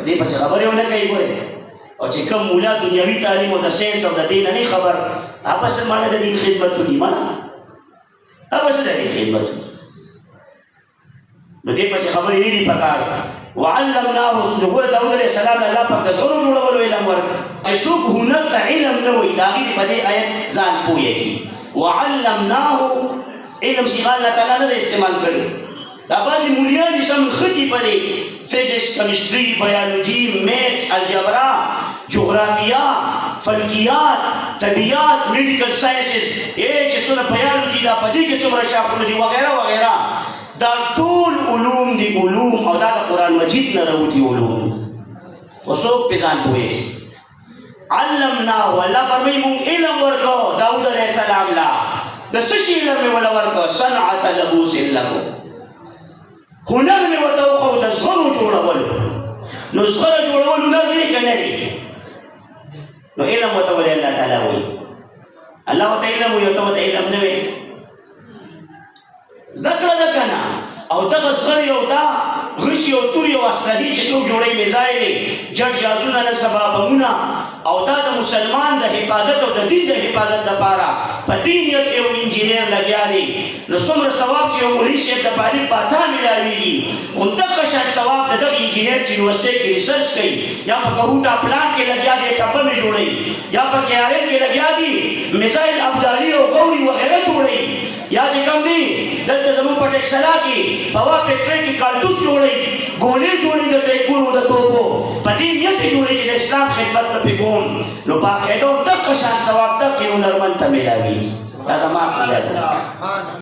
دې پسې خبرې ونه کوي ګورې او چې کوم مولا دنیوي تعلیم او د ساینس او د دین نه خبر اپس معنی د دین خدمت دي معنا اپس د دین خدمت نو دې پسې خبرې نه دي پکار وعلمناه سنوه داود علیہ السلام الله پاک د زړه جوړولو علم ورکړ چې څوک هنر ته علم نه وي دا غي په دې آیت ځان پوهیږي وعلمناه علم چې الله تعالی نه استعمال کړي دا بعضې مولیان دي سم ښه دي په دې فزیکس کیمستري بیولوژي میتھس الجبرا جغرافیه فلکیات طبیعت میډیکل ساینسز چې څونه بیولوژي دا په دې کې څومره شاخونه دي وغیره وغیره دا ټول علوم دي علوم او دا د قرآن مجید نه راوتي علوم وڅوک پې ځان پوهېږي علمناه الله فرمایي مونږ علم ورکړو داود علیه السلام لا د څه شي علم مې وله ورکړو صنعة لبوس لکم هنر مې ورته وښود د زغرو جوړولو نو زغره جوړول هنر دی که نه دی نو علم ورته ولې الله تعالی وایي الله ورته علم وایي او ته ورته علم نه وایي زده کړه ده که نه او دغه زغرې او دا غشي او تورې او اسلحې چې څوک جوړوي میزایلې جټ جازونه نه سبا بمونه او دا د مسلمان د حفاظت او د دین د حفاظت دپاره په دې نیت یو انجینر لګیا دی نو څومره ثواب چې یو مولوي صاحب د پالي پاتا میلاویږي همدغه شان ثواب د دغه انجینر چې یونیورسټۍ کې ریسرچ کوي یا په کهوټا پلان کې لګیا دی ټپه مې جوړوي یا په کیارل کې لګیا دی میزایل ابدالي او غوري وغیره جوړوي یا چې کوم دی دلته زموږ په ټیکسلا کې په وا فیکټرۍ کې کارتوس جوړوي ګولې جوړوي د ټیکونو د توپو په دې نیت یې جوړوي چې د اسلام خدمت به پې کوم نو په عقیده دغه شان ثواب دغه هنرمند ته میلاوي دا زما عقیده ده